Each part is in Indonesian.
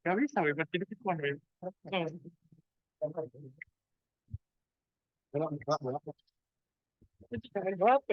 Nggak bisa, bebas hidup itu ada. Itu jangan batu.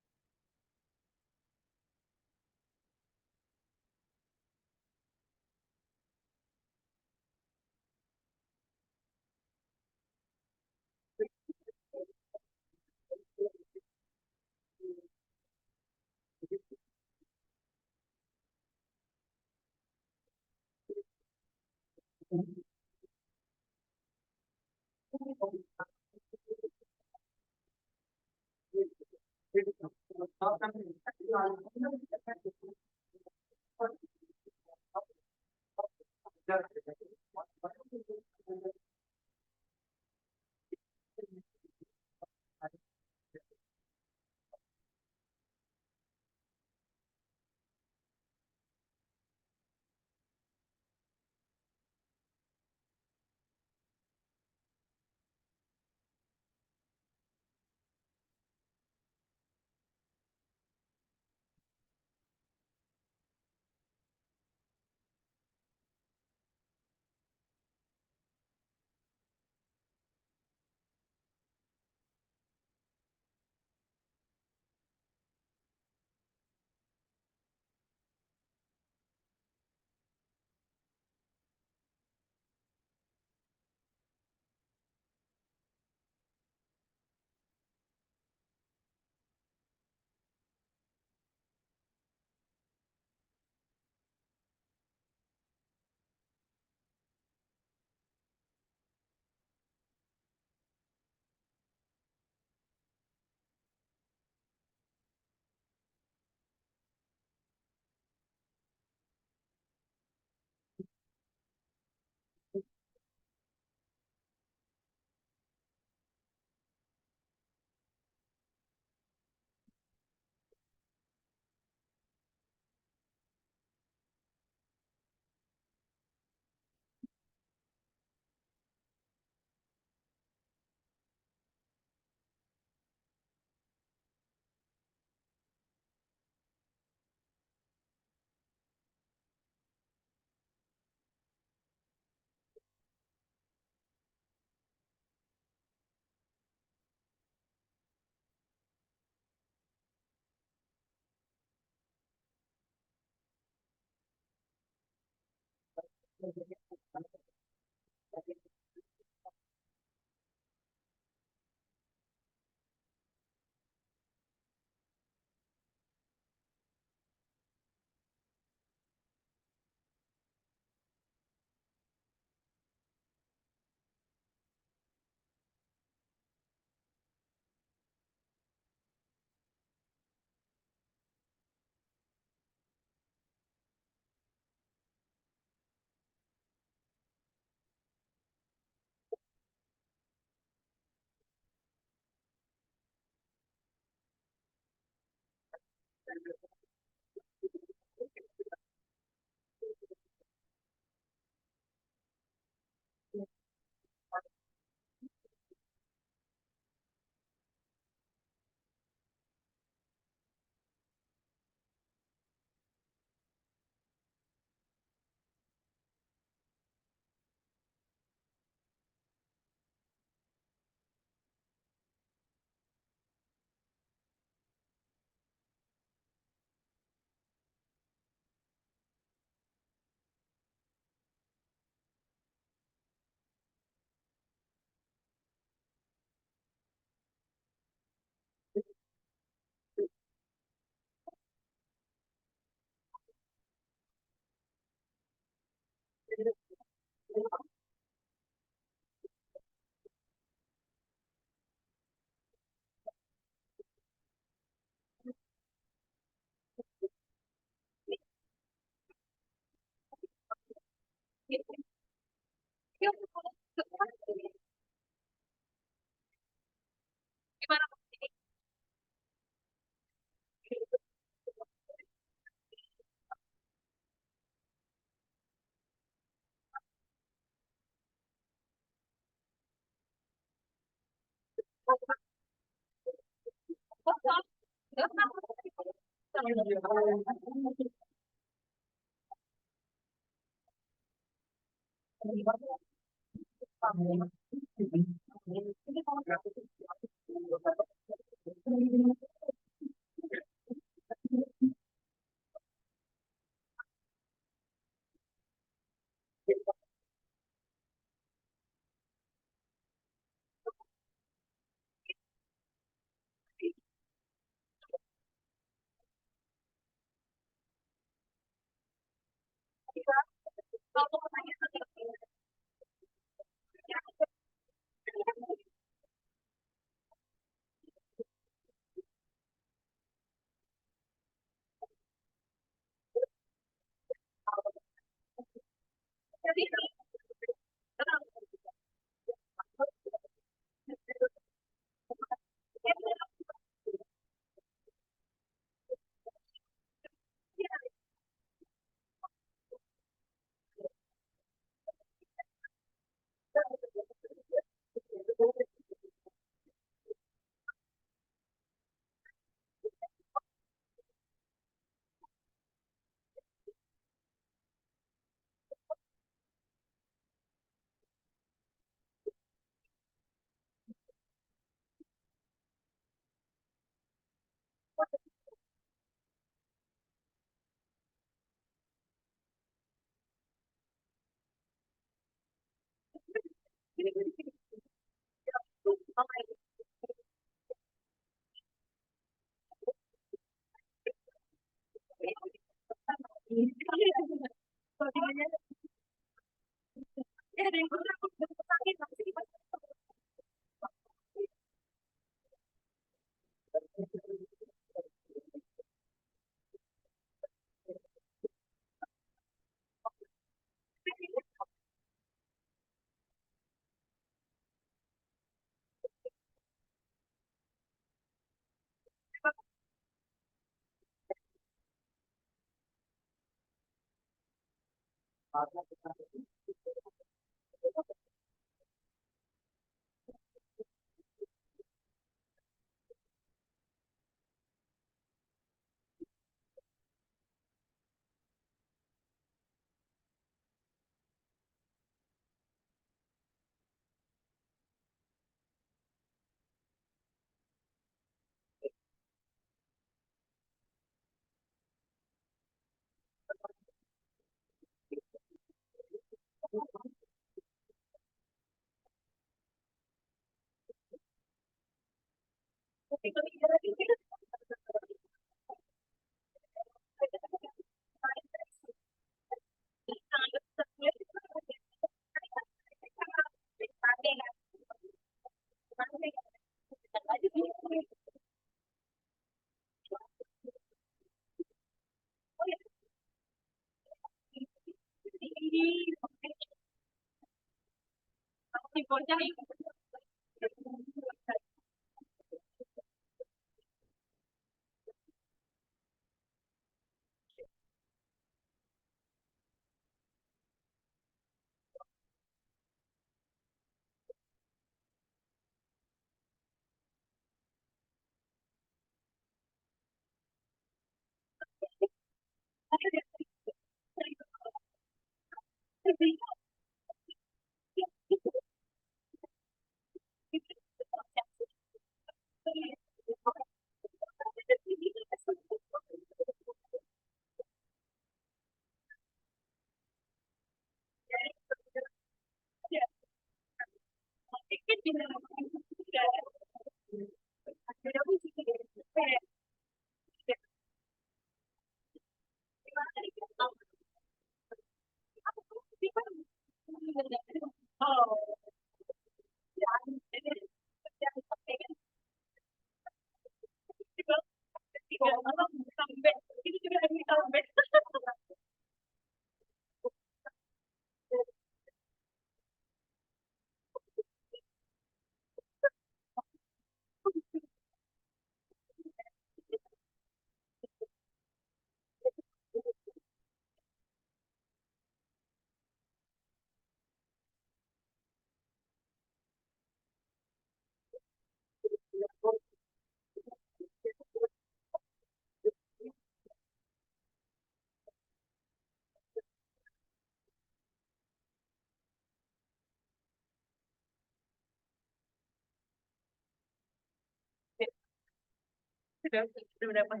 Sudah dapat.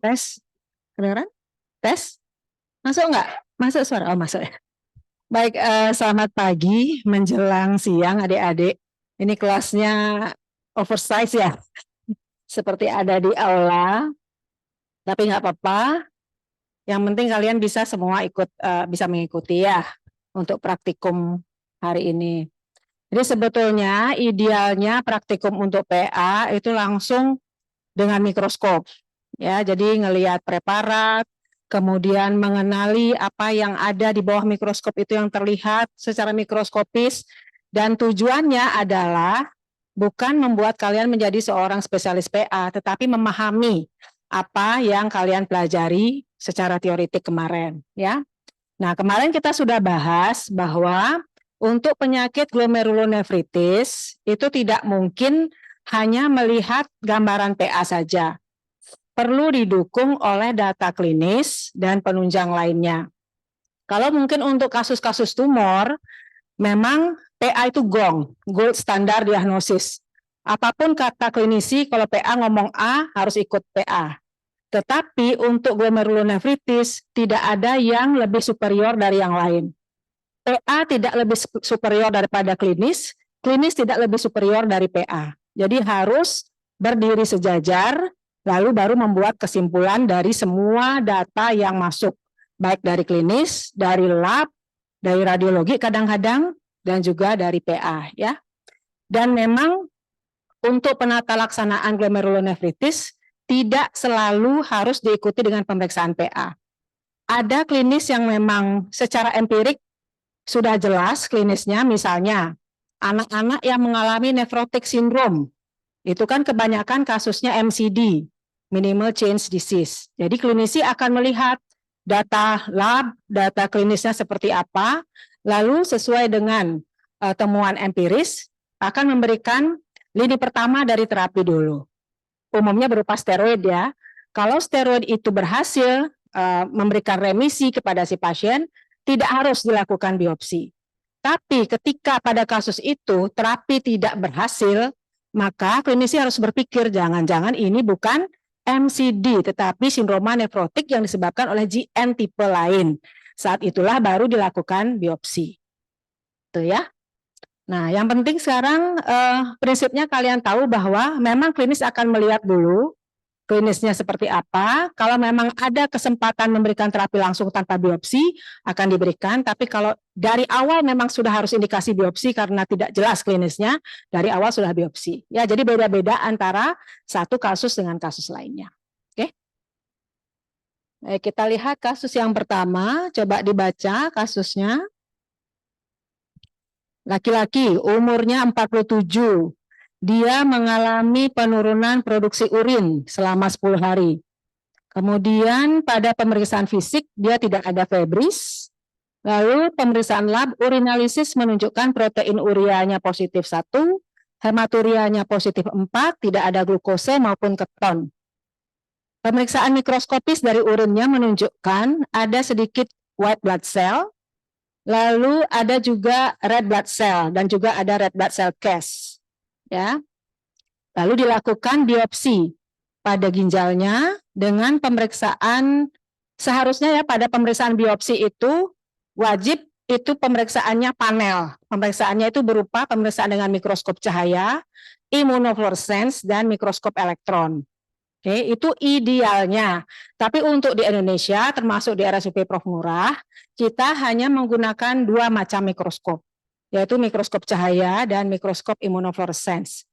Tes, kedengeran? Tes, masuk nggak? Masuk suara? Oh masuk ya. Baik, selamat pagi menjelang siang adik-adik. Ini kelasnya oversize ya, seperti ada di aula, tapi nggak apa-apa. Yang penting kalian bisa semua bisa mengikuti ya untuk praktikum hari ini. Jadi sebetulnya idealnya praktikum untuk PA itu langsung dengan mikroskop. Ya, jadi ngelihat preparat, kemudian mengenali apa yang ada di bawah mikroskop itu yang terlihat secara mikroskopis, dan tujuannya adalah bukan membuat kalian menjadi seorang spesialis PA, tetapi memahami apa yang kalian pelajari secara teoritik kemarin, ya. Nah, kemarin kita sudah bahas bahwa untuk penyakit glomerulonefritis itu tidak mungkin hanya melihat gambaran PA saja. Perlu didukung oleh data klinis dan penunjang lainnya. Kalau mungkin untuk kasus-kasus tumor, memang PA itu gold standar diagnosis. Apapun kata klinisi, kalau PA ngomong A, harus ikut PA. Tetapi untuk glomerulonefritis, tidak ada yang lebih superior dari yang lain. PA tidak lebih superior daripada klinis tidak lebih superior dari PA. Jadi harus berdiri sejajar, lalu baru membuat kesimpulan dari semua data yang masuk, baik dari klinis, dari lab, dari radiologi kadang-kadang, dan juga dari PA, ya. Dan memang untuk penata laksanaan glomerulonefritis tidak selalu harus diikuti dengan pemeriksaan PA. Ada klinis yang memang secara empirik sudah jelas klinisnya, misalnya anak-anak yang mengalami nephrotic syndrome, itu kan kebanyakan kasusnya MCD, minimal change disease. Jadi klinisi akan melihat data lab, data klinisnya seperti apa, lalu sesuai dengan temuan empiris akan memberikan lini pertama dari terapi dulu. Umumnya berupa steroid ya. Kalau steroid itu berhasil memberikan remisi kepada si pasien, tidak harus dilakukan biopsi. Tapi ketika pada kasus itu terapi tidak berhasil, maka klinisi harus berpikir jangan-jangan ini bukan MCD, tetapi sindroma nefrotik yang disebabkan oleh GN tipe lain. Saat itulah baru dilakukan biopsi. Itu ya. Nah, yang penting sekarang prinsipnya kalian tahu bahwa memang klinis akan melihat dulu klinisnya seperti apa. Kalau memang ada kesempatan memberikan terapi langsung tanpa biopsi, akan diberikan. Tapi kalau dari awal memang sudah harus indikasi biopsi karena tidak jelas klinisnya, dari awal sudah biopsi. Ya, jadi beda-beda antara satu kasus dengan kasus lainnya. Oke. Kita lihat kasus yang pertama, coba dibaca kasusnya. Laki-laki, umurnya 47. Dia mengalami penurunan produksi urin selama 10 hari. Kemudian pada pemeriksaan fisik dia tidak ada febris. Lalu pemeriksaan lab urinalisis menunjukkan protein ureanya positif 1, hematurianya positif 4, tidak ada glukose maupun keton. Pemeriksaan mikroskopis dari urinnya menunjukkan ada sedikit white blood cell, lalu ada juga red blood cell dan juga ada red blood cell case. Ya. Lalu dilakukan biopsi pada ginjalnya dengan pemeriksaan, seharusnya ya pada pemeriksaan biopsi itu wajib itu pemeriksaannya panel. Pemeriksaannya itu berupa pemeriksaan dengan mikroskop cahaya, imunofluorescence, dan mikroskop elektron. Oke, itu idealnya. Tapi untuk di Indonesia, termasuk di RSUP Prof. Ngurah, kita hanya menggunakan 2 macam mikroskop, yaitu mikroskop cahaya dan mikroskop imunofluorescence.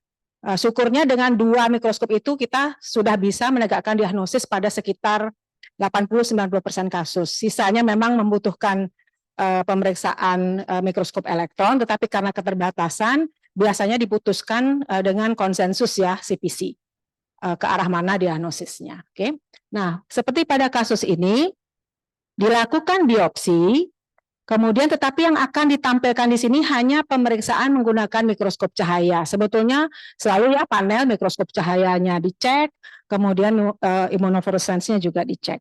Syukurnya dengan 2 mikroskop itu kita sudah bisa menegakkan diagnosis pada sekitar 80-90% kasus. Sisanya memang membutuhkan pemeriksaan mikroskop elektron, tetapi karena keterbatasan biasanya diputuskan dengan konsensus ya CPC. Ke arah mana diagnosisnya. Oke. Nah, seperti pada kasus ini dilakukan biopsi, kemudian tetapi yang akan ditampilkan di sini hanya pemeriksaan menggunakan mikroskop cahaya. Sebetulnya selalu ya panel mikroskop cahayanya dicek, kemudian imunofluorescence-nya juga dicek.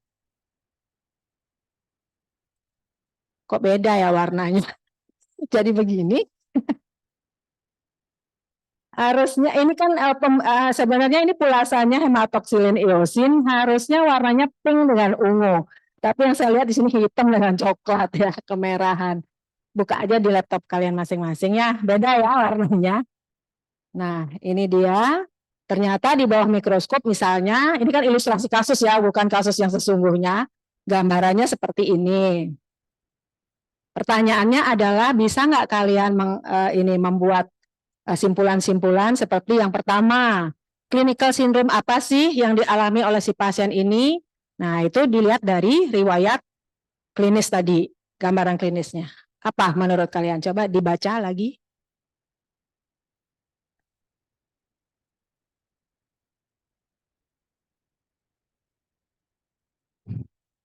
Kok beda ya warnanya? Jadi begini. Harusnya ini kan sebenarnya ini pulasanya hematoksilin eosin, harusnya warnanya pink dengan ungu. Tapi yang saya lihat di sini hitam dengan coklat ya, kemerahan. Buka aja di laptop kalian masing-masing ya, beda ya warnanya. Nah, ini dia. Ternyata di bawah mikroskop misalnya, ini kan ilustrasi kasus ya, bukan kasus yang sesungguhnya. Gambarannya seperti ini. Pertanyaannya adalah bisa nggak kalian membuat simpulan-simpulan seperti yang pertama, clinical syndrome apa sih yang dialami oleh si pasien ini? Nah, itu dilihat dari riwayat klinis tadi, gambaran klinisnya. Apa menurut kalian? Coba dibaca lagi.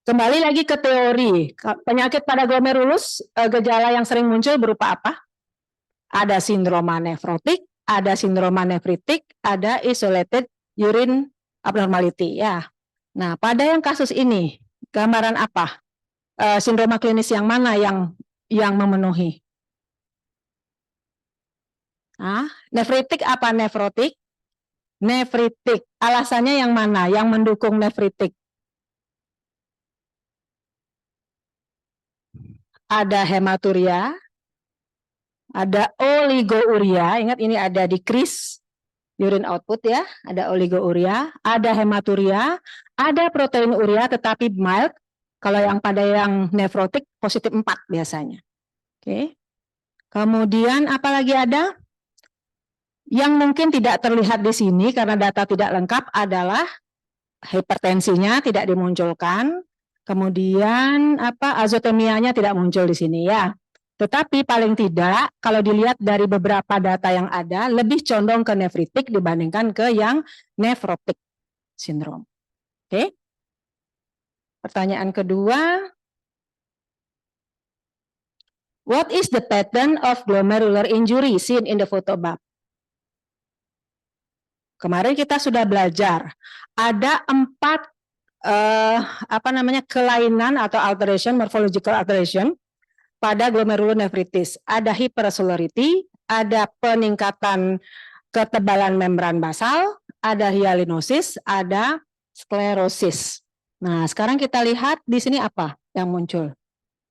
Kembali lagi ke teori. Penyakit pada glomerulus, gejala yang sering muncul berupa apa? Ada sindroma nefrotik, ada sindroma nefritik, ada isolated urine abnormality ya. Nah, pada yang kasus ini, gambaran apa? Sindroma klinis yang mana yang memenuhi? Nefritik apa nefrotik? Nefritik. Alasannya yang mana? Yang mendukung nefritik? Ada hematuria, ada oligouria. Ingat ini ada decrease urine output ya, ada oligouria, ada hematuria, ada protein urea tetapi mild. Kalau yang pada yang nefrotik positif 4 biasanya. Oke. Kemudian apalagi ada? Yang mungkin tidak terlihat di sini karena data tidak lengkap adalah hipertensinya tidak dimunculkan, kemudian azotemianya tidak muncul di sini ya. Tetapi paling tidak kalau dilihat dari beberapa data yang ada lebih condong ke nefritik dibandingkan ke yang nefrotik syndrome. Oke. Pertanyaan kedua, what is the pattern of glomerular injury seen in the photo above? Kemarin kita sudah belajar ada 4 kelainan atau alteration, morphological alteration pada glomerulonefritis. Ada hyperosmolarity, ada peningkatan ketebalan membran basal, ada hyalinosis, ada sklerosis. Nah, sekarang kita lihat di sini apa yang muncul.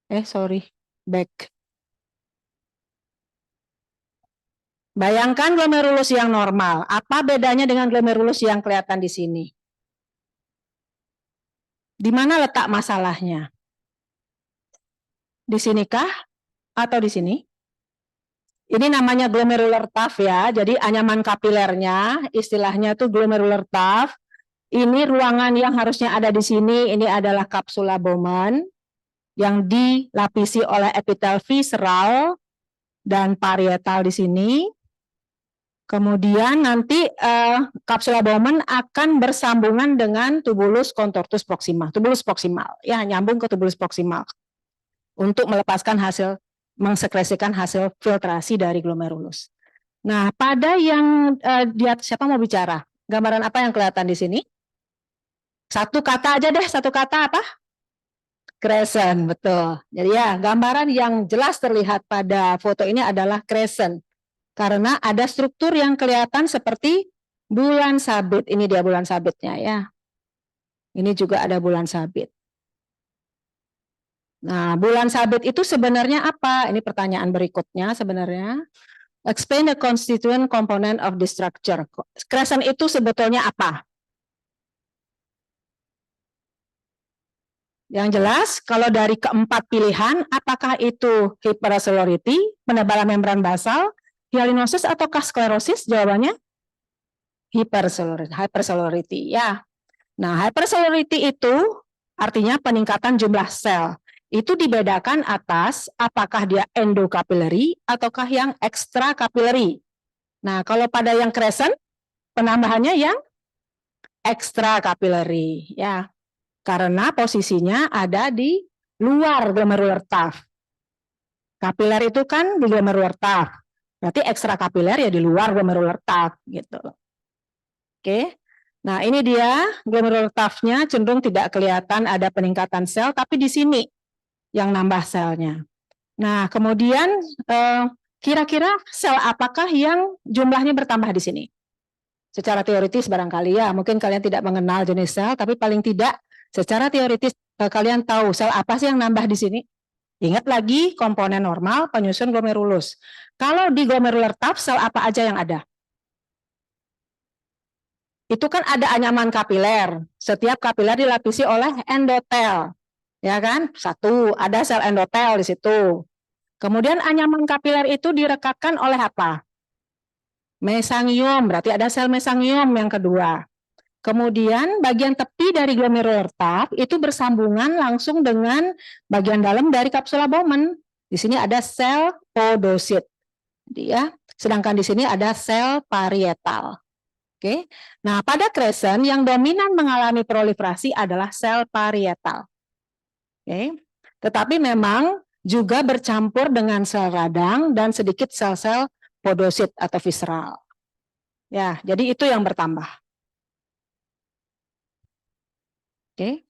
Back. Bayangkan glomerulus yang normal. Apa bedanya dengan glomerulus yang kelihatan di sini? Di mana letak masalahnya? Di sinikah atau di sini? Ini namanya glomerular tuff ya. Jadi anyaman kapilernya, istilahnya itu glomerular tuff. Ini ruangan yang harusnya ada di sini. Ini adalah kapsula Bowman yang dilapisi oleh epitel visceral dan parietal di sini. Kemudian nanti kapsula Bowman akan bersambungan dengan tubulus contortus proximal, tubulus proximal, ya nyambung ke tubulus proximal untuk melepaskan hasil, mengsekresikan hasil filtrasi dari glomerulus. Nah, pada yang siapa mau bicara? Gambaran apa yang kelihatan di sini? Satu kata aja deh, satu kata apa? Crescent, betul. Jadi ya, gambaran yang jelas terlihat pada foto ini adalah crescent. Karena ada struktur yang kelihatan seperti bulan sabit. Ini dia bulan sabitnya ya. Ini juga ada bulan sabit. Nah, bulan sabit itu sebenarnya apa? Ini pertanyaan berikutnya sebenarnya. Explain the constituent component of the structure. Crescent itu sebetulnya apa? Yang jelas, kalau dari keempat pilihan, apakah itu hypercellularity, penebalan membran basal, hyalinosis ataukah sklerosis? Jawabannya hypercellularity ya. Nah, hypercellularity itu artinya peningkatan jumlah sel. Itu dibedakan atas apakah dia endokapilari ataukah yang ekstrakapilari. Nah, kalau pada yang crescent penambahannya yang ekstrakapilari ya. Karena posisinya ada di luar glomerular tuff. Kapiler itu kan di glomerular tuff. Berarti ekstrakapiler ya di luar glomerular tuff gitu. Oke. Nah, ini dia glomerular tuff-nya cenderung tidak kelihatan ada peningkatan sel, tapi di sini yang nambah selnya. Nah, kemudian kira-kira sel apakah yang jumlahnya bertambah di sini? Secara teoritis barangkali ya, mungkin kalian tidak mengenal jenis sel, tapi paling tidak secara teoritis kalian tahu sel apa sih yang nambah di sini? Ingat lagi komponen normal penyusun glomerulus. Kalau di glomerular tuff sel apa aja yang ada? Itu kan ada anyaman kapiler. Setiap kapiler dilapisi oleh endotel. Ya kan? Satu, ada sel endotel di situ. Kemudian anyaman kapiler itu direkatkan oleh apa? Mesangium, berarti ada sel mesangium yang kedua. Kemudian bagian tepi dari glomerular tuff itu bersambungan langsung dengan bagian dalam dari kapsula Bowman. Di sini ada sel podosit. Ya, sedangkan di sini ada sel parietal. Oke. Nah, pada crescent yang dominan mengalami proliferasi adalah sel parietal. Oke. Tetapi memang juga bercampur dengan sel radang dan sedikit sel-sel podosit atau visceral. Ya, jadi itu yang bertambah. Oke.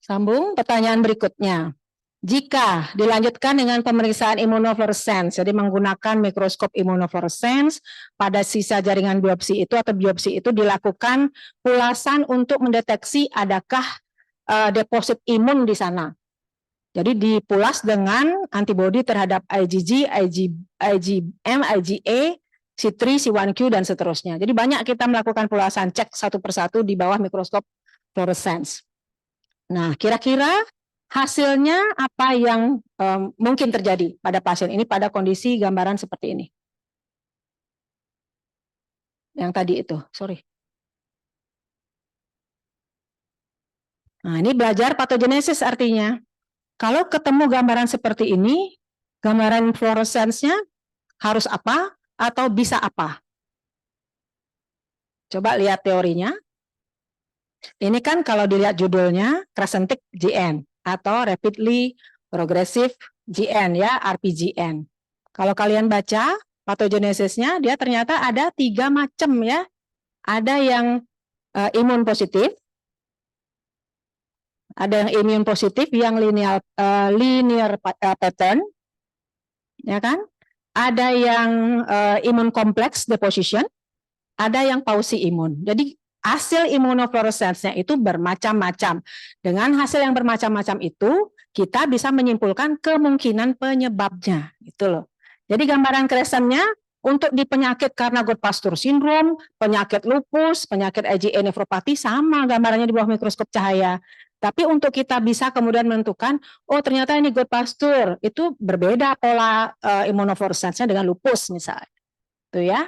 Sambung pertanyaan berikutnya. Jika dilanjutkan dengan pemeriksaan imunofluorescence, jadi menggunakan mikroskop imunofluorescence pada sisa jaringan biopsi itu atau biopsi itu dilakukan pulasan untuk mendeteksi adakah deposit imun di sana. Jadi dipulas dengan antibodi terhadap IgG, IgM, IgA, C3, C1q dan seterusnya. Jadi banyak kita melakukan pulasan cek satu persatu di bawah mikroskop fluorescence. Nah, kira-kira hasilnya apa yang mungkin terjadi pada pasien ini pada kondisi gambaran seperti ini? Yang tadi itu, sorry. Nah, ini belajar patogenesis artinya. Kalau ketemu gambaran seperti ini, gambaran fluorescence-nya harus apa atau bisa apa? Coba lihat teorinya. Ini kan kalau dilihat judulnya Crescentic GN atau Rapidly Progressive GN ya, RPGN. Kalau kalian baca patogenesisnya, dia ternyata ada 3 macam ya. Ada yang imun positif, ada yang imun positif yang linear pattern, ya kan? Ada yang imun kompleks deposition, ada yang pausi imun. Jadi hasil imunofluorescence-nya itu bermacam-macam. Dengan hasil yang bermacam-macam itu, kita bisa menyimpulkan kemungkinan penyebabnya, gitu loh. Jadi gambaran crescent-nya Untuk di penyakit karena Goodpasture syndrome, penyakit lupus, penyakit IgA nephropathy sama gambarannya di bawah mikroskop cahaya. Tapi untuk kita bisa kemudian menentukan, oh ternyata ini Goodpasture, itu berbeda pola immunofluorescence-nya dengan lupus misalnya. Tuh ya.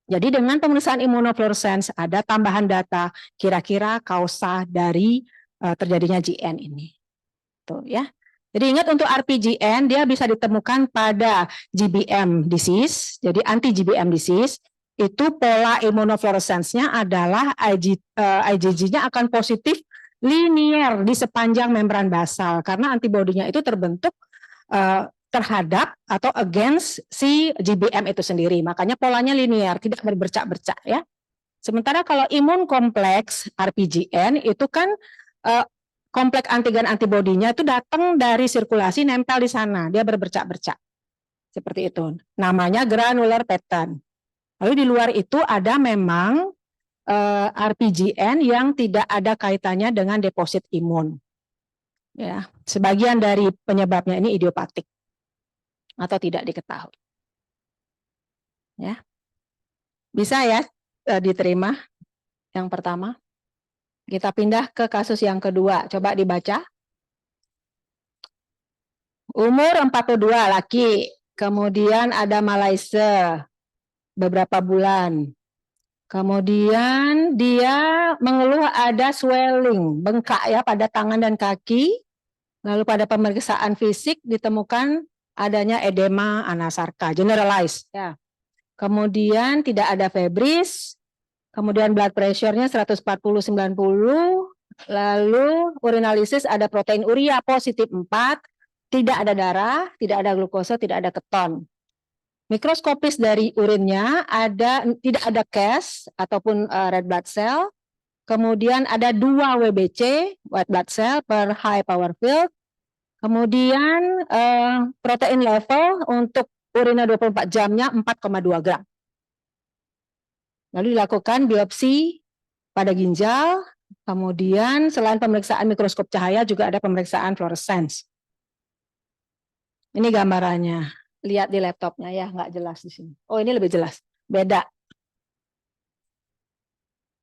Jadi dengan pemeriksaan immunofluorescence ada tambahan data kira-kira kausa dari terjadinya GN ini. Tuh ya. Jadi ingat untuk RPGN dia bisa ditemukan pada GBM disease. Jadi anti GBM disease itu pola immunofluorescence-nya adalah IgG-nya akan positif linear di sepanjang membran basal karena antibodinya itu terbentuk terhadap atau against si GBM itu sendiri. Makanya polanya linear, tidak berbercak-bercak ya. Sementara kalau imun kompleks RPGN itu kan kompleks antigen antibodinya itu datang dari sirkulasi nempel di sana, dia berbercak-bercak. Seperti itu. Namanya granular pattern. Lalu di luar itu ada memang RPGN yang tidak ada kaitannya dengan deposit imun. Ya, sebagian dari penyebabnya ini idiopatik atau tidak diketahui. Ya. Bisa ya diterima yang pertama. Kita pindah ke kasus yang kedua. Coba dibaca. Umur 42 laki. Kemudian ada malaise beberapa bulan. Kemudian dia mengeluh ada swelling, bengkak ya pada tangan dan kaki. Lalu pada pemeriksaan fisik ditemukan adanya edema anasarca, generalized ya. Kemudian tidak ada febris, kemudian blood pressure-nya 140/90, lalu urinalisis ada protein urea positif 4, tidak ada darah, tidak ada glukosa, tidak ada keton. Mikroskopis dari urinnya tidak ada CAS ataupun red blood cell, kemudian ada 2 WBC, white blood cell per high power field, kemudian protein level untuk urina 24 jamnya 4,2 gram. Lalu dilakukan biopsi pada ginjal, kemudian selain pemeriksaan mikroskop cahaya juga ada pemeriksaan fluorescence. Ini gambarannya, lihat di laptopnya ya, nggak jelas di sini. Oh ini lebih jelas, beda.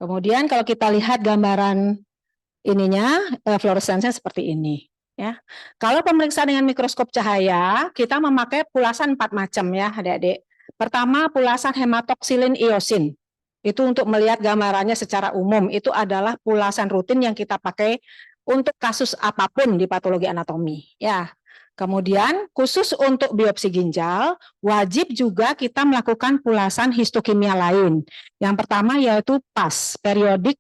Kemudian kalau kita lihat gambaran ininya, fluorescence-nya seperti ini. Ya, kalau pemeriksaan dengan mikroskop cahaya, kita memakai pulasan 4 macam ya, adik-adik. Pertama, pulasan hematoksilin iosin. Itu untuk melihat gambarannya secara umum. Itu adalah pulasan rutin yang kita pakai untuk kasus apapun di patologi anatomi. Ya. Kemudian khusus untuk biopsi ginjal, wajib juga kita melakukan pulasan histokimia lain. Yang pertama yaitu PAS, periodic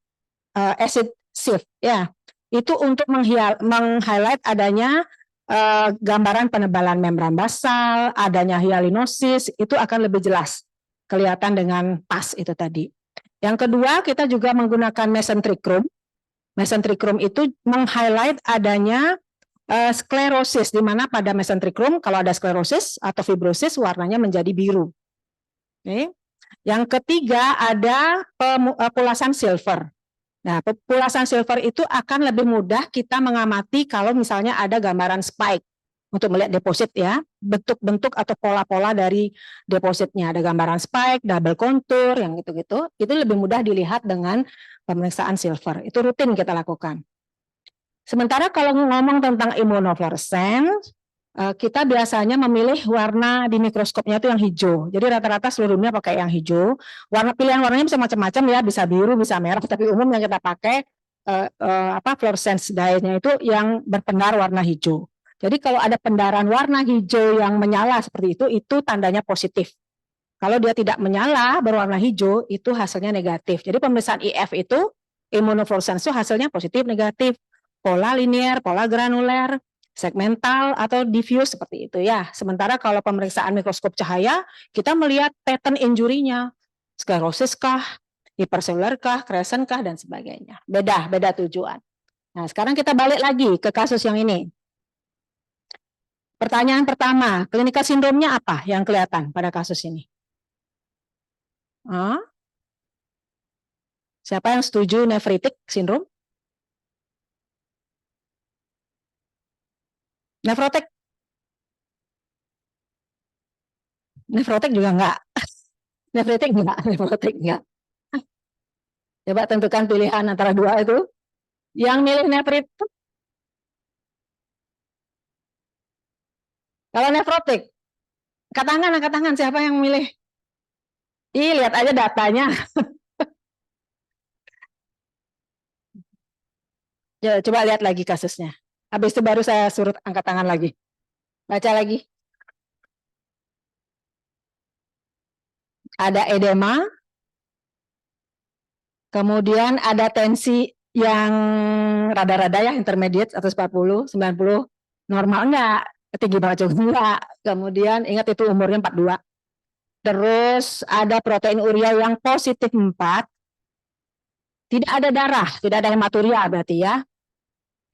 acid shift. Ya. Itu untuk meng-highlight adanya gambaran penebalan membran basal, adanya hyalinosis, itu akan lebih jelas kelihatan dengan PAS itu tadi. Yang kedua, kita juga menggunakan mesentericrum. Mesentericrum itu meng-highlight adanya sklerosis, di mana pada mesentericrum kalau ada sklerosis atau fibrosis warnanya menjadi biru. Oke. Yang ketiga ada pulasan silver. Nah, pulasan silver itu akan lebih mudah kita mengamati kalau misalnya ada gambaran spike untuk melihat deposit ya, bentuk-bentuk atau pola-pola dari depositnya. Ada gambaran spike, double contour, yang gitu-gitu, itu lebih mudah dilihat dengan pemeriksaan silver. Itu rutin kita lakukan. Sementara kalau ngomong tentang immunofluorescence, kita biasanya memilih warna di mikroskopnya itu yang hijau. Jadi rata-rata seluruh dunia pakai yang hijau. Pilihan warnanya bisa macam-macam ya, bisa biru, bisa merah. Tapi umum yang kita pakai fluorescence dye-nya itu yang berpendar warna hijau. Jadi kalau ada pendaran warna hijau yang menyala seperti itu tandanya positif. Kalau dia tidak menyala berwarna hijau, itu hasilnya negatif. Jadi pemeriksaan IF itu, immunofluorescence itu hasilnya positif, negatif. Pola linear, pola granuler, segmental atau diffuse seperti itu ya. Sementara kalau pemeriksaan mikroskop cahaya, kita melihat pattern injury-nya. Sklerosis kah, hiperselular kah, crescent kah, dan sebagainya. Beda tujuan. Nah, sekarang kita balik lagi ke kasus yang ini. Pertanyaan pertama, klinikal sindromnya apa yang kelihatan pada kasus ini? Siapa yang setuju nephritic syndrome? Nefrotek? Nefrotek juga enggak. Nefritik enggak? Nefrotik enggak? Coba tentukan pilihan antara dua itu. Yang milih nefritik, kalau nefrotik, angkat tangan siapa yang milih? Ih, lihat aja datanya. Ya, coba lihat lagi kasusnya. Habis itu baru saya suruh angkat tangan lagi. Baca lagi. Ada edema, kemudian ada tensi yang rada-rada ya, intermediate 140, 90, normal enggak, tinggi banget juga enggak. Kemudian ingat itu umurnya 42. Terus ada protein urea yang positif 4, tidak ada darah, tidak ada hematuria berarti ya.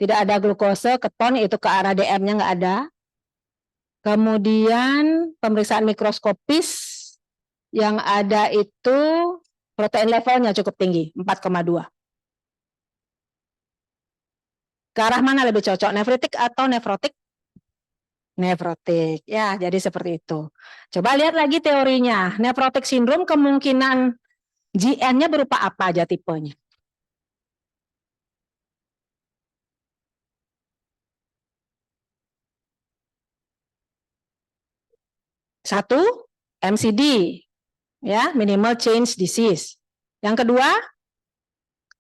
Tidak ada glukose, keton itu ke arah DM-nya enggak ada. Kemudian pemeriksaan mikroskopis yang ada itu protein levelnya cukup tinggi, 4,2. Ke arah mana lebih cocok, nefritik atau nefrotik? Nefrotik, ya jadi seperti itu. Coba lihat lagi teorinya. Nefrotik sindrom kemungkinan GN-nya berupa apa aja tipenya? Satu, MCD, ya, minimal change disease. Yang kedua,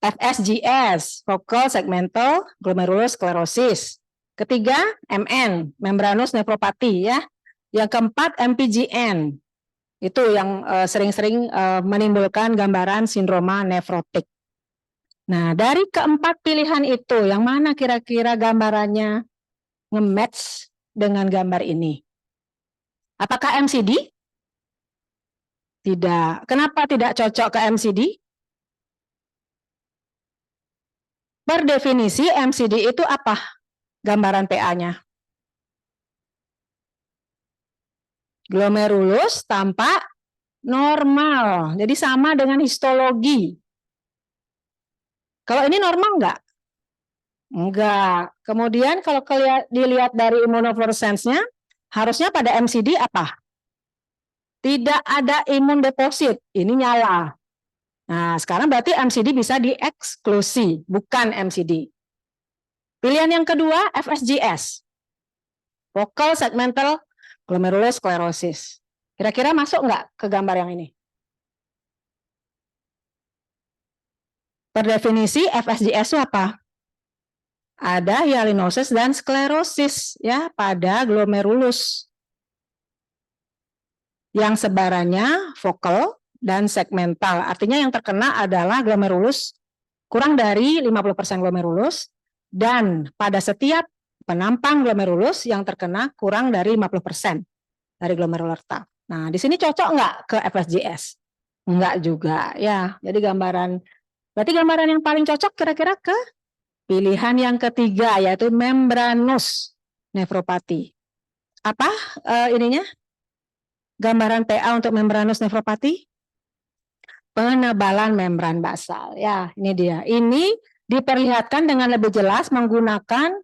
FSGS, focal segmental glomerulosclerosis. Ketiga, MN, membranous nephropathy, ya. Yang keempat, MPGN, itu yang sering-sering menimbulkan gambaran sindroma nefrotik. Nah, dari keempat pilihan itu, yang mana kira-kira gambarannya nge-match dengan gambar ini? Apakah MCD? Tidak. Kenapa tidak cocok ke MCD? Per definisi MCD itu apa? Gambaran PA-nya. Glomerulus tampak normal. Jadi sama dengan histologi. Kalau ini normal enggak? Enggak. Kemudian kalau dilihat dari immunofluorescence-nya, harusnya pada MCD apa? Tidak ada imun deposit. Ini nyala. Nah, sekarang berarti MCD bisa dieksklusi, bukan MCD. Pilihan yang kedua, FSGS. Focal segmental glomerulosclerosis. Kira-kira masuk nggak ke gambar yang ini? Per definisi FSGS itu apa? Ada hyalinosis dan sklerosis ya pada glomerulus. Yang sebarannya vokal dan segmental. Artinya yang terkena adalah glomerulus kurang dari 50% glomerulus dan pada setiap penampang glomerulus yang terkena kurang dari 50% dari glomerular tuft. Nah, di sini cocok nggak ke FSGS? Enggak juga ya. Jadi berarti gambaran yang paling cocok kira-kira ke pilihan yang ketiga yaitu membranous nefropati. Apa ininya? Gambaran PA untuk membranous nefropati? Penebalan membran basal. Ya, ini dia. Ini diperlihatkan dengan lebih jelas menggunakan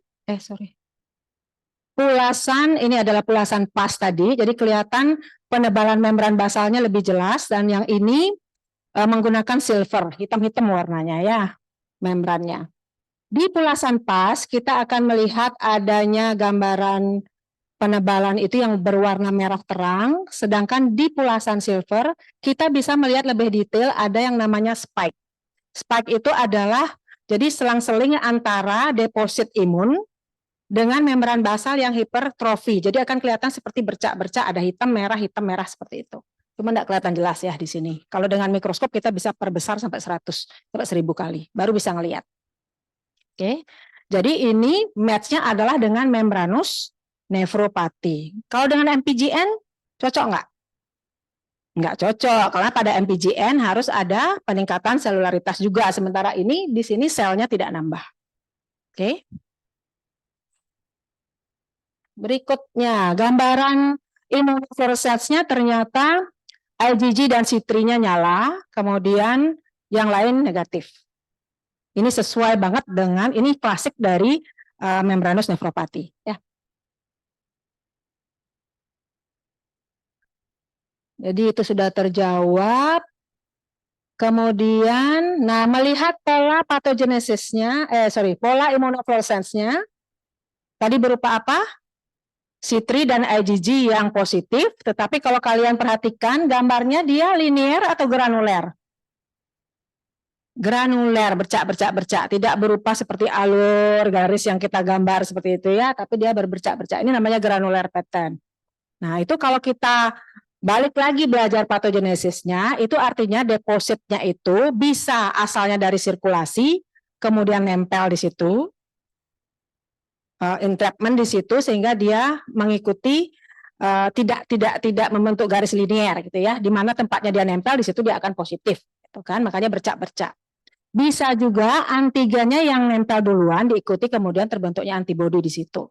pulasan, ini adalah pulasan pas tadi. Jadi kelihatan penebalan membran basalnya lebih jelas dan yang ini menggunakan silver, hitam-hitam warnanya ya, membrannya. Di pulasan pas kita akan melihat adanya gambaran penebalan itu yang berwarna merah terang, sedangkan di pulasan silver kita bisa melihat lebih detail ada yang namanya spike. Spike itu adalah jadi selang-seling antara deposit imun dengan membran basal yang hipertrofi. Jadi akan kelihatan seperti bercak-bercak, ada hitam merah seperti itu. Cuma tidak kelihatan jelas ya di sini. Kalau dengan mikroskop kita bisa perbesar sampai 100, sampai 1000 kali, baru bisa ngelihat. Oke. Jadi ini match-nya adalah dengan membranous nefropati. Kalau dengan MPGN cocok nggak? Nggak cocok, karena pada MPGN harus ada peningkatan selularitas juga. Sementara ini di sini selnya tidak nambah. Oke. Berikutnya, gambaran immunofluorescence-nya ternyata IgG dan C3-nya nyala, kemudian yang lain negatif. Ini sesuai banget dengan, ini klasik dari membranous nefropati. Ya. Jadi itu sudah terjawab. Kemudian, nah melihat pola patogenesisnya, pola imunofluoresensnya, tadi berupa apa? C3 dan IgG yang positif, tetapi kalau kalian perhatikan gambarnya dia linear atau granuler? Granuler, bercak, tidak berupa seperti alur garis yang kita gambar seperti itu ya, tapi dia berbercak-bercak. Ini namanya granular pattern. Nah, itu kalau kita balik lagi belajar patogenesisnya, itu artinya depositnya itu bisa asalnya dari sirkulasi, kemudian nempel di situ, entrapment di situ sehingga dia mengikuti tidak membentuk garis linier gitu ya, di mana tempatnya dia nempel di situ dia akan positif, gitu kan? Makanya bercak-bercak. Bisa juga antigennya yang nempel duluan diikuti kemudian terbentuknya antibodi di situ.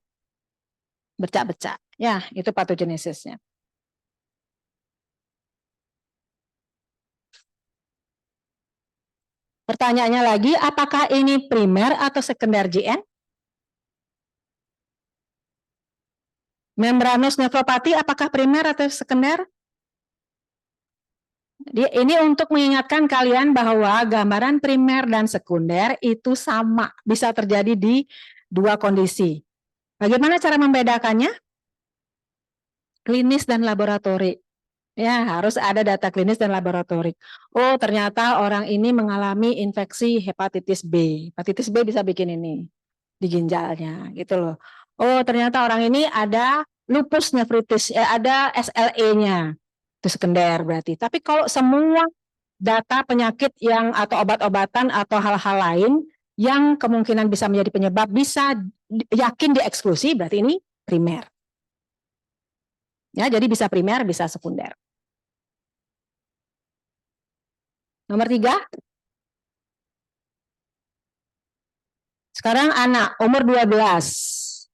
Bercak-bercak. Ya, itu patogenesisnya. Pertanyaannya lagi, apakah ini primer atau sekunder JN? Membranous nefropati apakah primer atau sekunder? Ini untuk mengingatkan kalian bahwa gambaran primer dan sekunder itu sama, bisa terjadi di dua kondisi. Bagaimana cara membedakannya? Klinis dan laboratori. Ya, harus ada data klinis dan laboratori. Oh, ternyata orang ini mengalami infeksi hepatitis B. Hepatitis B bisa bikin ini di ginjalnya, gitu loh. Oh, ternyata orang ini ada lupus nephritis, ada SLE-nya. Itu sekunder berarti. Tapi kalau semua data penyakit yang atau obat-obatan atau hal-hal lain yang kemungkinan bisa menjadi penyebab bisa yakin dieksklusi, berarti ini primer. Ya, jadi bisa primer, bisa sekunder. Nomor 3. Sekarang anak umur 12.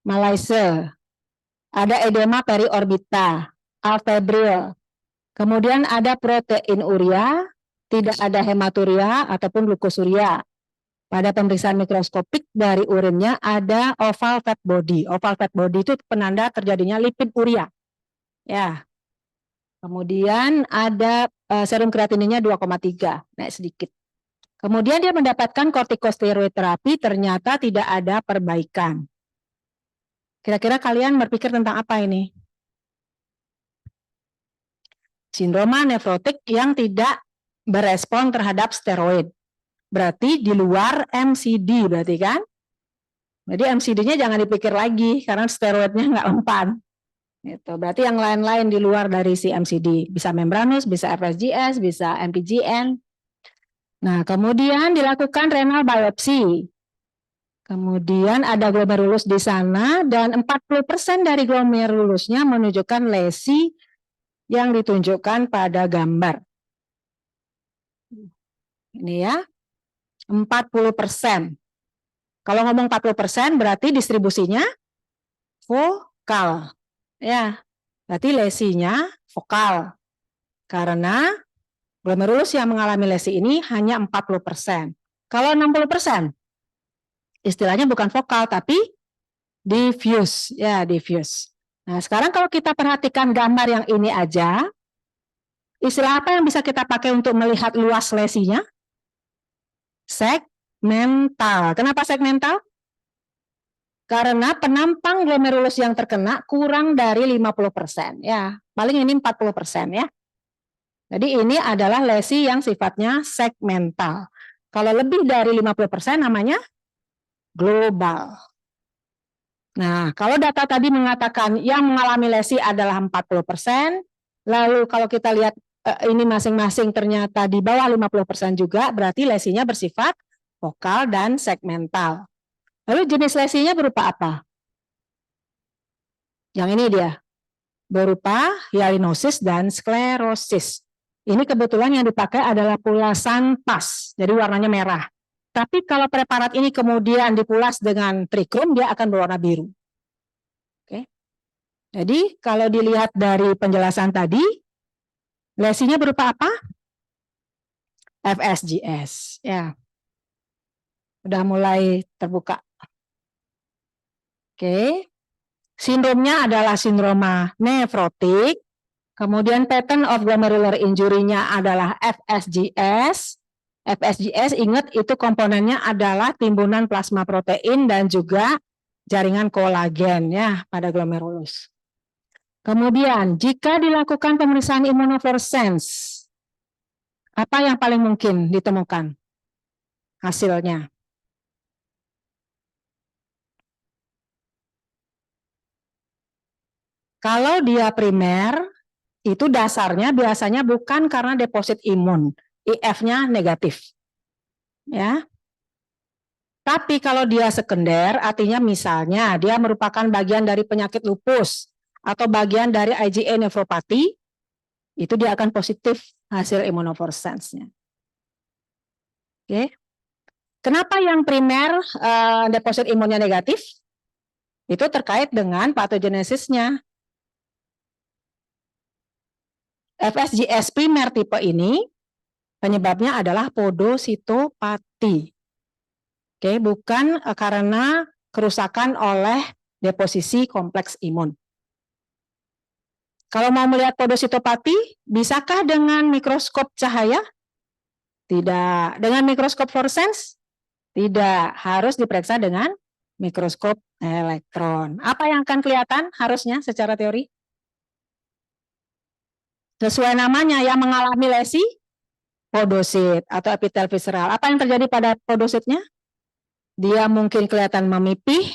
Malaise. Ada edema periorbita, alfebril. Kemudian ada proteinuria, tidak ada hematuria ataupun glukosuria. Pada pemeriksaan mikroskopik dari urinnya ada oval fat body. Oval fat body itu penanda terjadinya lipid uria. Ya. Kemudian ada serum kreatininnya 2,3, naik sedikit. Kemudian dia mendapatkan kortikosteroid terapi, ternyata tidak ada perbaikan. Kira-kira kalian berpikir tentang apa ini? Sindroma nefrotik yang tidak berespon terhadap steroid. Berarti di luar MCD berarti kan? Jadi MCD-nya jangan dipikir lagi karena steroidnya nggak mempan. Itu berarti yang lain-lain di luar dari si MCD, bisa membranous, bisa FSGS, bisa MPGN. Nah, kemudian dilakukan renal biopsi. Kemudian ada glomerulus di sana dan 40% dari glomerulusnya menunjukkan lesi yang ditunjukkan pada gambar. Ini ya, 40%. Kalau ngomong 40% berarti distribusinya vokal. Ya, berarti lesinya vokal. Karena glomerulus yang mengalami lesi ini hanya 40%. Kalau 60%, istilahnya bukan vokal tapi diffuse. Ya, diffuse. Nah, sekarang kalau kita perhatikan gambar yang ini aja, istilah apa yang bisa kita pakai untuk melihat luas lesinya? Segmental. Kenapa segmental? Karena penampang glomerulus yang terkena kurang dari 50%. Ya, paling ini 40% ya. Jadi ini adalah lesi yang sifatnya segmental. Kalau lebih dari 50% namanya global. Nah, kalau data tadi mengatakan yang mengalami lesi adalah 40%, lalu kalau kita lihat ini masing-masing ternyata di bawah 50% juga, berarti lesinya bersifat vokal dan segmental. Lalu jenis lesinya berupa apa? Yang ini dia, berupa hyalinosis dan sklerosis. Ini kebetulan yang dipakai adalah pulasan PAS, jadi warnanya merah. Tapi kalau preparat ini kemudian dipulas dengan trikrum, dia akan berwarna biru. Oke. Jadi kalau dilihat dari penjelasan tadi, lesinya berupa apa? FSGS. Ya, udah mulai terbuka. Oke. Sindromnya adalah sindroma nefrotik. Kemudian pattern of glomerular injury-nya adalah FSGS. FSGS, ingat itu komponennya adalah timbunan plasma protein dan juga jaringan kolagen ya pada glomerulus. Kemudian jika dilakukan pemeriksaan immunofluorescence, apa yang paling mungkin ditemukan hasilnya? Kalau dia primer, itu dasarnya biasanya bukan karena deposit imun, IF-nya negatif. Ya. Tapi kalau dia sekunder, artinya misalnya dia merupakan bagian dari penyakit lupus atau bagian dari IgA nephropathy, itu dia akan positif hasil immunofluorescence-nya. Oke. Kenapa yang primer deposit imunnya negatif? Itu terkait dengan patogenesisnya. FSGS primer tipe ini penyebabnya adalah podositopati. Oke, bukan karena kerusakan oleh deposisi kompleks imun. Kalau mau melihat podositopati, bisakah dengan mikroskop cahaya? Tidak. Dengan mikroskop fluorescence? Tidak. Harus diperiksa dengan mikroskop elektron. Apa yang akan kelihatan harusnya secara teori? Sesuai namanya yang mengalami lesi podosit atau epitel visceral. Apa yang terjadi pada podositnya? Dia mungkin kelihatan memipih,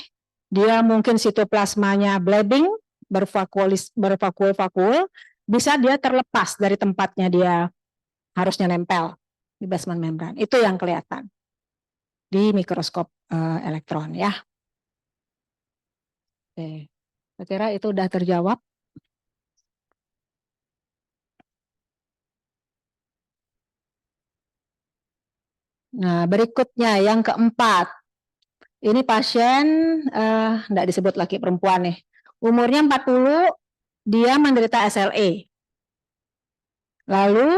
dia mungkin sitoplasmanya bleeding, bervakul-vakul, bisa dia terlepas dari tempatnya dia harusnya nempel di basement membran. Itu yang kelihatan di mikroskop elektron ya. Oke, saya kira itu sudah terjawab. Nah, berikutnya yang keempat. Ini pasien enggak disebut laki perempuan nih. Umurnya 40, dia menderita SLE. Lalu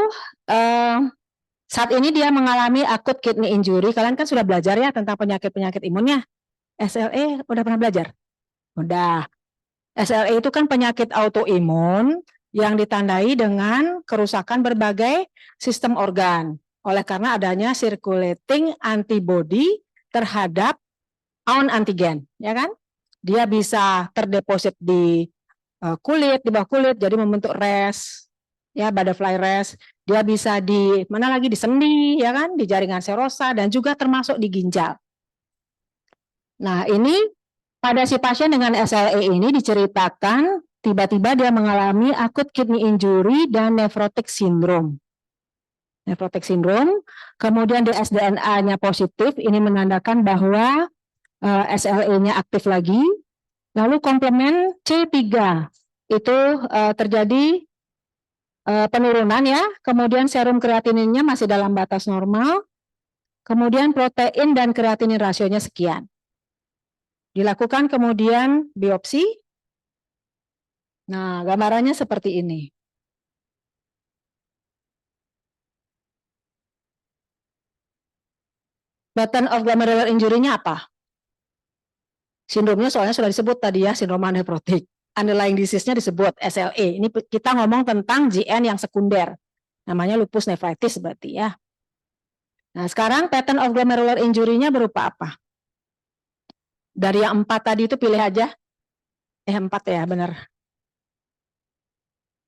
saat ini dia mengalami acute kidney injury. Kalian kan sudah belajar ya tentang penyakit-penyakit imunnya. SLE udah pernah belajar? Udah. SLE itu kan penyakit autoimun yang ditandai dengan kerusakan berbagai sistem organ. Oleh karena adanya circulating antibody terhadap own antigen, ya kan? Dia bisa terdeposit di kulit, di bawah kulit, jadi membentuk res, ya butterfly res. Dia bisa di mana lagi di sendi, ya kan? Di jaringan serosa dan juga termasuk di ginjal. Nah, ini pada si pasien dengan SLE ini diceritakan tiba-tiba dia mengalami acute kidney injury dan nephrotic syndrome. Nephrotic syndrome, kemudian di SDNA-nya positif, ini menandakan bahwa SLE-nya aktif lagi. Lalu komplement C3 itu terjadi penurunan ya, kemudian serum kreatininnya masih dalam batas normal, kemudian protein dan kreatinin rasionya sekian. Dilakukan kemudian biopsi. Nah, gambarannya seperti ini. Pattern of glomerular injury-nya apa? Sindromnya soalnya sudah disebut tadi ya, sindrom nephrotic. Underlying disease-nya disebut SLE. Ini kita ngomong tentang GN yang sekunder. Namanya lupus nephritis berarti ya. Nah, sekarang pattern of glomerular injury-nya berupa apa? Dari yang 4 tadi itu pilih aja. 4 ya, benar.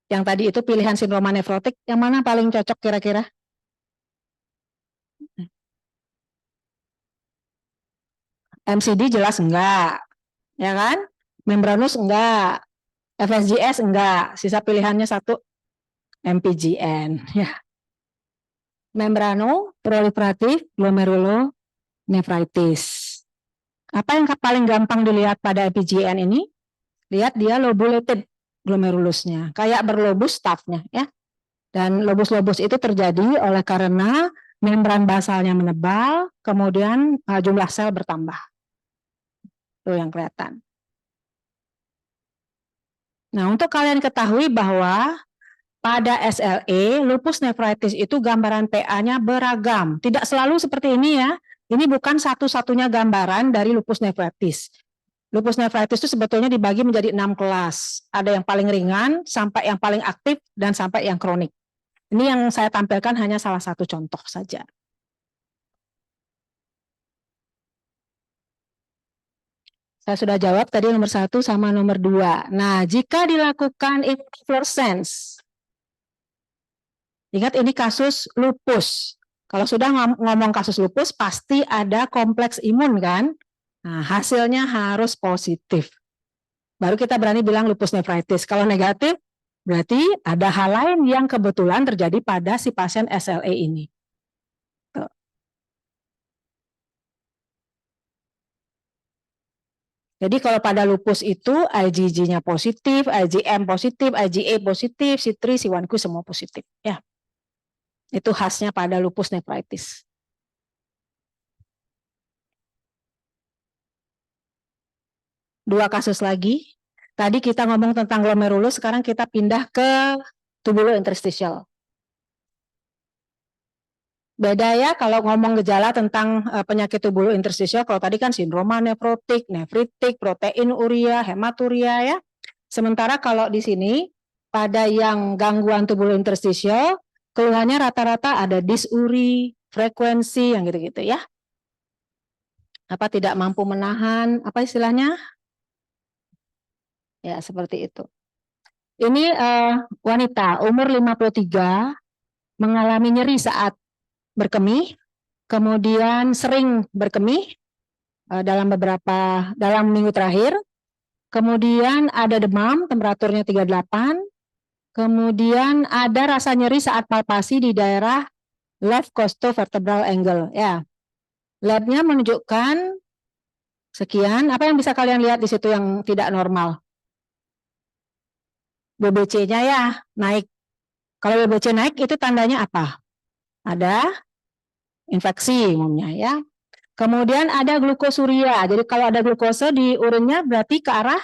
Yang tadi itu pilihan sindrom nephrotic, yang mana paling cocok kira-kira? MCD jelas enggak, ya kan? Membranus enggak, FSGS enggak, sisa pilihannya satu MPGN, ya. Membrano proliferatif glomerulonephritis. Apa yang paling gampang dilihat pada MPGN ini? Lihat dia lobulated glomerulusnya, kayak berlobus stafnya, ya. Dan lobus-lobus itu terjadi oleh karena membran basalnya menebal, kemudian jumlah sel bertambah. Itu yang kelihatan. Nah, untuk kalian ketahui bahwa pada SLE, lupus nephritis itu gambaran PA-nya beragam. Tidak selalu seperti ini ya. Ini bukan satu-satunya gambaran dari lupus nephritis. Lupus nephritis itu sebetulnya dibagi menjadi 6 kelas. Ada yang paling ringan, sampai yang paling aktif, dan sampai yang kronik. Ini yang saya tampilkan hanya salah satu contoh saja. Saya sudah jawab tadi nomor 1 sama nomor 2. Nah, jika dilakukan immunofluorescence, ingat ini kasus lupus. Kalau sudah ngomong kasus lupus, pasti ada kompleks imun kan? Nah, hasilnya harus positif. Baru kita berani bilang lupus nephritis. Kalau negatif, berarti ada hal lain yang kebetulan terjadi pada si pasien SLE ini. Jadi kalau pada lupus itu IgG-nya positif, IgM positif, IgA positif, C3, C1q semua positif. Ya, itu khasnya pada lupus nephritis. Dua kasus lagi. Tadi kita ngomong tentang glomerulus, sekarang kita pindah ke tubulointerstitial. Beda ya kalau ngomong gejala tentang penyakit tubulointerstitial, kalau tadi kan sindroma nefrotik, nefritik, proteinuria, hematuria ya. Sementara kalau di sini pada yang gangguan tubulointerstitial, keluhannya rata-rata ada disuri, frekuensi yang gitu-gitu ya. Apa tidak mampu menahan, apa istilahnya? Ya, seperti itu. Ini wanita umur 53 mengalami nyeri saat berkemih, kemudian sering berkemih dalam minggu terakhir, kemudian ada demam, temperaturnya 38, kemudian ada rasa nyeri saat palpasi di daerah left costovertebral angle. Ya, labnya menunjukkan sekian. Apa yang bisa kalian lihat di situ yang tidak normal? BBC-nya ya naik. Kalau BBC naik itu tandanya apa? Ada infeksi umumnya ya. Kemudian ada glukosuria. Jadi kalau ada glukose di urinnya berarti ke arah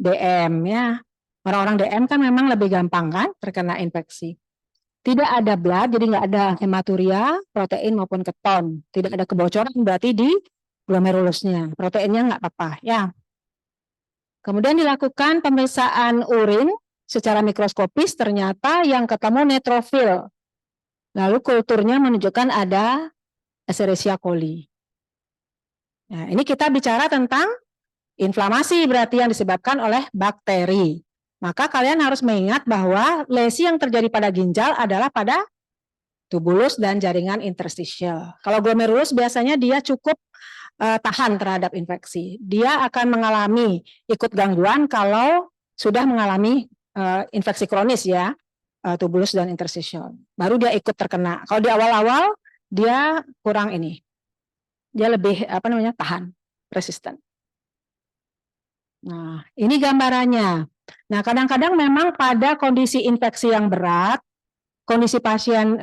DM ya. Orang-orang DM kan memang lebih gampang kan terkena infeksi. Tidak ada blood, jadi nggak ada hematuria, protein maupun keton. Tidak ada kebocoran berarti di glomerulusnya. Proteinnya nggak apa-apa ya. Kemudian dilakukan pemeriksaan urin secara mikroskopis, ternyata yang ketemu neutrofil. Lalu kulturnya menunjukkan ada Escherichia coli. Nah, ini kita bicara tentang inflamasi berarti yang disebabkan oleh bakteri. Maka kalian harus mengingat bahwa lesi yang terjadi pada ginjal adalah pada tubulus dan jaringan interstitial. Kalau glomerulus biasanya dia cukup tahan terhadap infeksi. Dia akan mengalami ikut gangguan kalau sudah mengalami infeksi kronis ya, tubulus dan interstitial. Baru dia ikut terkena. Kalau di awal-awal dia kurang ini. Dia lebih tahan, resisten. Nah, ini gambarannya. Nah, kadang-kadang memang pada kondisi infeksi yang berat, kondisi pasien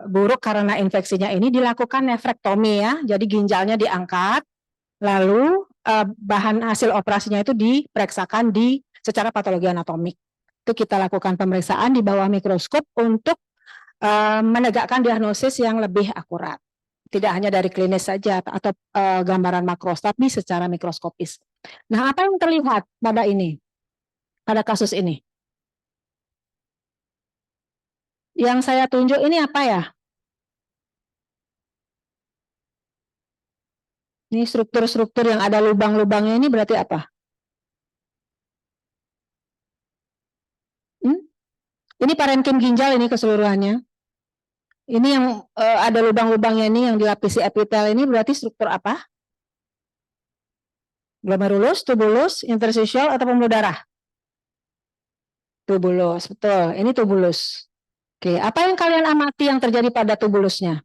buruk karena infeksinya ini dilakukan nefrektomi ya. Jadi ginjalnya diangkat, lalu bahan hasil operasinya itu diperiksakan secara patologi anatomik. Itu kita lakukan pemeriksaan di bawah mikroskop untuk menegakkan diagnosis yang lebih akurat. Tidak hanya dari klinis saja atau gambaran makros, tapi secara mikroskopis. Nah, apa yang terlihat pada ini? Pada kasus ini? Yang saya tunjuk ini apa ya? Ini struktur-struktur yang ada lubang-lubangnya ini berarti apa? Ini parenkim ginjal ini keseluruhannya. Ini yang ada lubang-lubangnya ini yang dilapisi epitel ini berarti struktur apa? Glomerulus, tubulus, interstitial atau pembuluh darah? Tubulus, betul. Ini tubulus. Oke, apa yang kalian amati yang terjadi pada tubulusnya?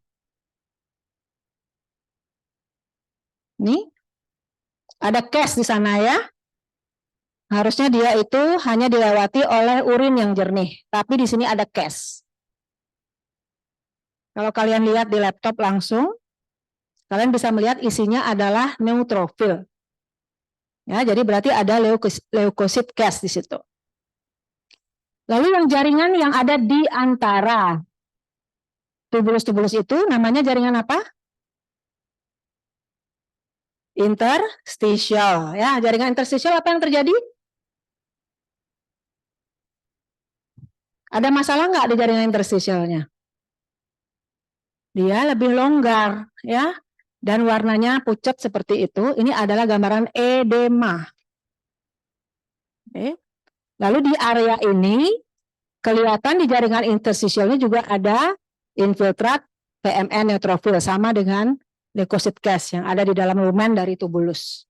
Nih, ada cas di sana ya. Harusnya dia itu hanya dilewati oleh urin yang jernih, tapi di sini ada cas. Kalau kalian lihat di laptop langsung, kalian bisa melihat isinya adalah neutrofil. Ya, jadi berarti ada leukosit cas di situ. Lalu yang jaringan yang ada di antara tubulus-tubulus itu namanya jaringan apa? interstitial. Ya, jaringan interstitial apa yang terjadi? Ada masalah nggak di jaringan interstitialnya? Dia lebih longgar, ya, dan warnanya pucat seperti itu. Ini adalah gambaran edema. Oke. Lalu di area ini kelihatan di jaringan interstitialnya juga ada infiltrat PMN neutrofil sama dengan leukosit cast yang ada di dalam lumen dari tubulus.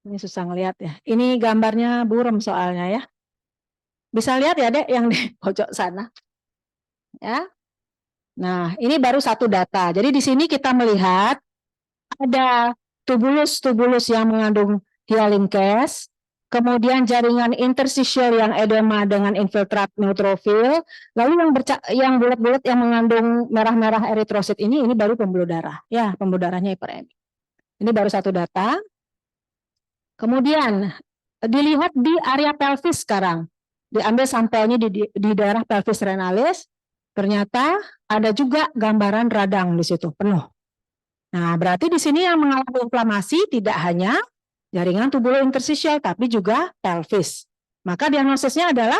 Ini susah ngelihat ya. Ini gambarnya buram soalnya ya. Bisa lihat ya Dek yang di pojok sana. Ya. Nah, ini baru satu data. Jadi di sini kita melihat ada tubulus-tubulus yang mengandung hyalin cast, kemudian jaringan interstitial yang edema dengan infiltrat neutrofil, lalu yang bulat-bulat yang mengandung merah-merah eritrosit ini baru pembuluh darah. Ya, pembuluh darahnya hiperemik. Ini baru satu data. Kemudian dilihat di area pelvis sekarang. Diambil sampelnya di daerah pelvis renalis, ternyata ada juga gambaran radang di situ, penuh. Nah, berarti di sini yang mengalami inflamasi tidak hanya jaringan tubulo interstitial, tapi juga pelvis. Maka diagnosisnya adalah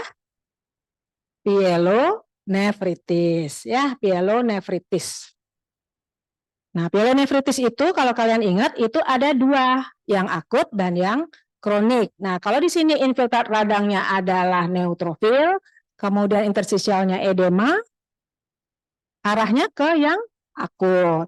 pyelonefritis, ya, pyelonefritis. Nah, pyelonefritis itu kalau kalian ingat itu ada dua, yang akut dan yang kronik. Nah, kalau di sini infiltrat radangnya adalah neutrofil, kemudian interstisialnya edema, arahnya ke yang akut.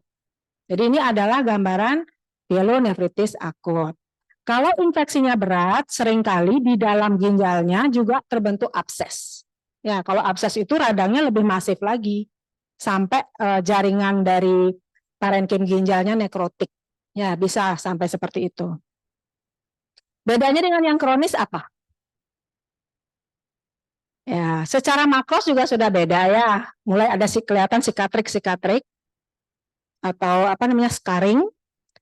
Jadi ini adalah gambaran pyelonefritis akut. Kalau infeksinya berat, seringkali di dalam ginjalnya juga terbentuk abses. Ya, kalau abses itu radangnya lebih masif lagi, sampai jaringan dari parenkim ginjalnya nekrotik. Ya, bisa sampai seperti itu. Bedanya dengan yang kronis apa? Ya, secara makros juga sudah beda ya. Mulai ada kelihatan sikatrik atau apa namanya scarring.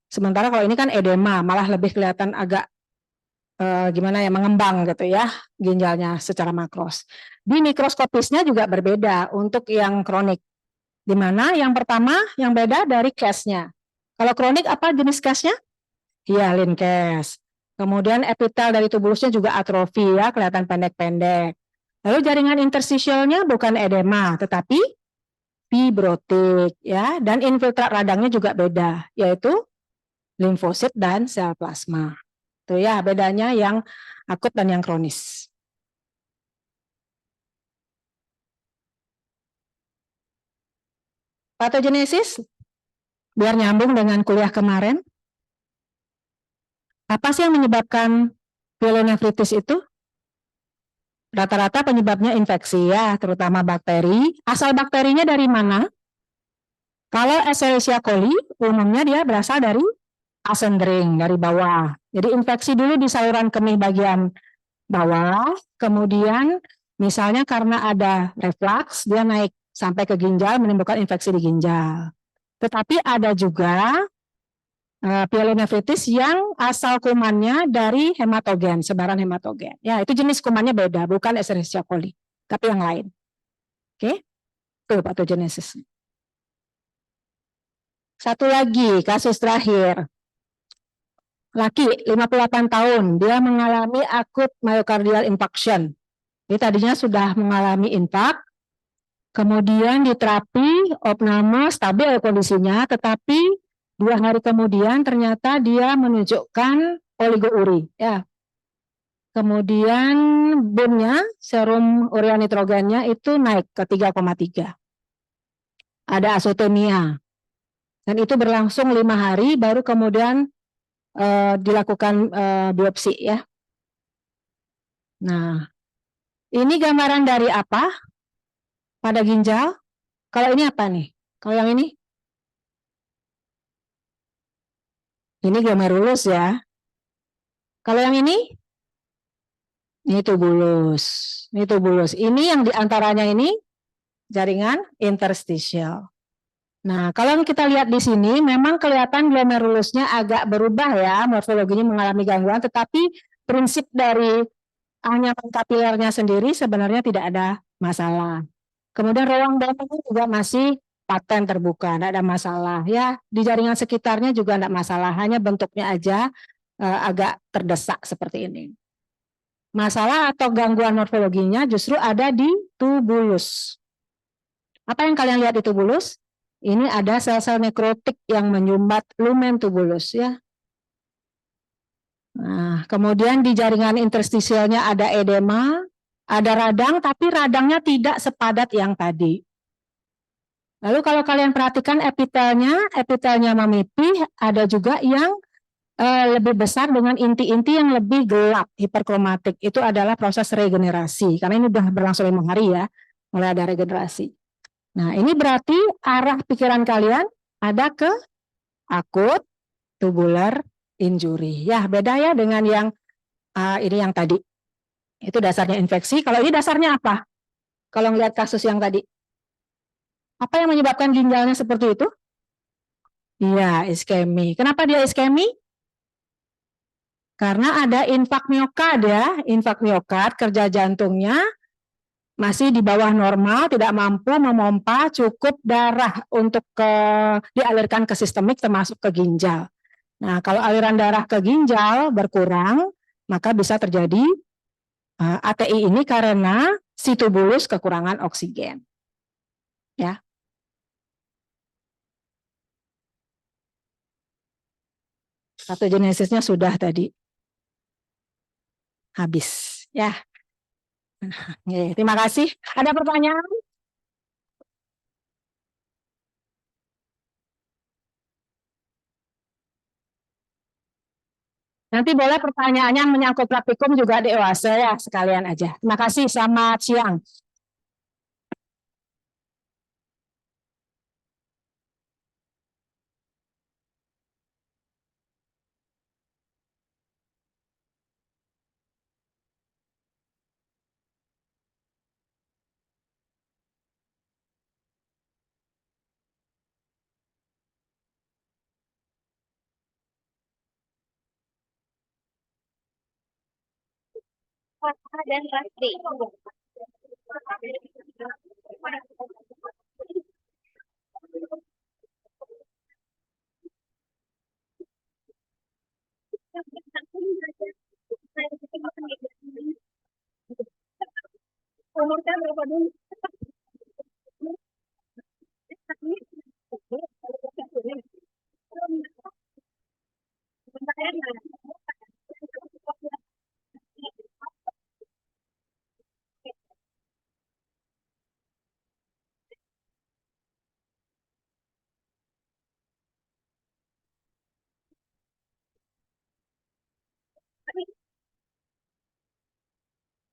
Sementara kalau ini kan edema, malah lebih kelihatan agak gimana ya, mengembang gitu ya ginjalnya secara makros. Di mikroskopisnya juga berbeda untuk yang kronik. Di mana yang pertama yang beda dari case-nya. Kalau kronik apa jenis case-nya? Hyalin case. Kemudian epitel dari tubulusnya juga atrofi ya, kelihatan pendek-pendek. Lalu jaringan interstisialnya bukan edema, tetapi fibrotik ya, dan infiltrat radangnya juga beda, yaitu limfosit dan sel plasma. Itu ya bedanya yang akut dan yang kronis. Patogenesis, biar nyambung dengan kuliah kemarin. Apa sih yang menyebabkan pyelonefritis itu? Rata-rata penyebabnya infeksi ya, terutama bakteri. Asal bakterinya dari mana? Kalau Escherichia coli, umumnya dia berasal dari ascending, dari bawah. Jadi infeksi dulu di saluran kemih bagian bawah, kemudian misalnya karena ada reflux, dia naik sampai ke ginjal, menimbulkan infeksi di ginjal. Tetapi ada juga pyelonefritis yang asal kumannya dari hematogen, sebaran hematogen. Ya, itu jenis kumannya beda, bukan Escherichia coli, tapi yang lain. Oke, itu patogenesis. Satu lagi, kasus terakhir. Laki, 58 tahun, dia mengalami akut myocardial infarction. Jadi tadinya sudah mengalami infark, kemudian diterapi opname stabil kondisinya, tetapi 2 hari kemudian ternyata dia menunjukkan oligouri. Ya. Kemudian BUN-nya, serum urea nitrogennya itu naik ke 3,3. Ada asotemia. Dan itu berlangsung 5 hari, baru kemudian dilakukan biopsi ya. Nah, ini gambaran dari apa? Pada ginjal. Kalau ini apa nih? Kalau yang ini? Ini glomerulus ya. Kalau yang ini? Ini tubulus. Ini tubulus. Ini yang diantaranya ini jaringan interstitial. Nah, kalau kita lihat di sini, memang kelihatan glomerulusnya agak berubah ya, morfologinya mengalami gangguan, tetapi prinsip dari anyaman kapilernya sendiri sebenarnya tidak ada masalah. Kemudian ruang dalamnya juga masih paten terbuka, tidak ada masalah. Ya, di jaringan sekitarnya juga tidak masalah, hanya bentuknya aja agak terdesak seperti ini. Masalah atau gangguan morfologinya justru ada di tubulus. Apa yang kalian lihat di tubulus? Ini ada sel-sel nekrotik yang menyumbat lumen tubulus ya. Nah, kemudian di jaringan interstisialnya ada edema, ada radang, tapi radangnya tidak sepadat yang tadi. Lalu kalau kalian perhatikan epitelnya memipih, ada juga yang lebih besar dengan inti-inti yang lebih gelap, hiperkromatik. Itu adalah proses regenerasi, karena ini sudah berlangsung 5 hari ya, mulai ada regenerasi. Nah, ini berarti arah pikiran kalian ada ke akut tubular injury. Ya, beda ya dengan yang ini yang tadi. Itu dasarnya infeksi. Kalau ini dasarnya apa? Kalau melihat kasus yang tadi. Apa yang menyebabkan ginjalnya seperti itu? Iya, iskemi. Kenapa dia iskemi? Karena ada infak miokard ya, infak miokard, kerja jantungnya masih di bawah normal, tidak mampu memompa cukup darah untuk dialirkan ke sistemik termasuk ke ginjal. Nah, kalau aliran darah ke ginjal berkurang, maka bisa terjadi ATI ini karena si tubulus kekurangan oksigen. Ya. Patogenesisnya sudah tadi habis ya. Terima kasih. Ada pertanyaan? Nanti boleh pertanyaannya yang menyangkut praktikum juga di OASE ya, sekalian aja. Terima kasih, selamat siang. Dan pasti. Umurnya berapa dulu?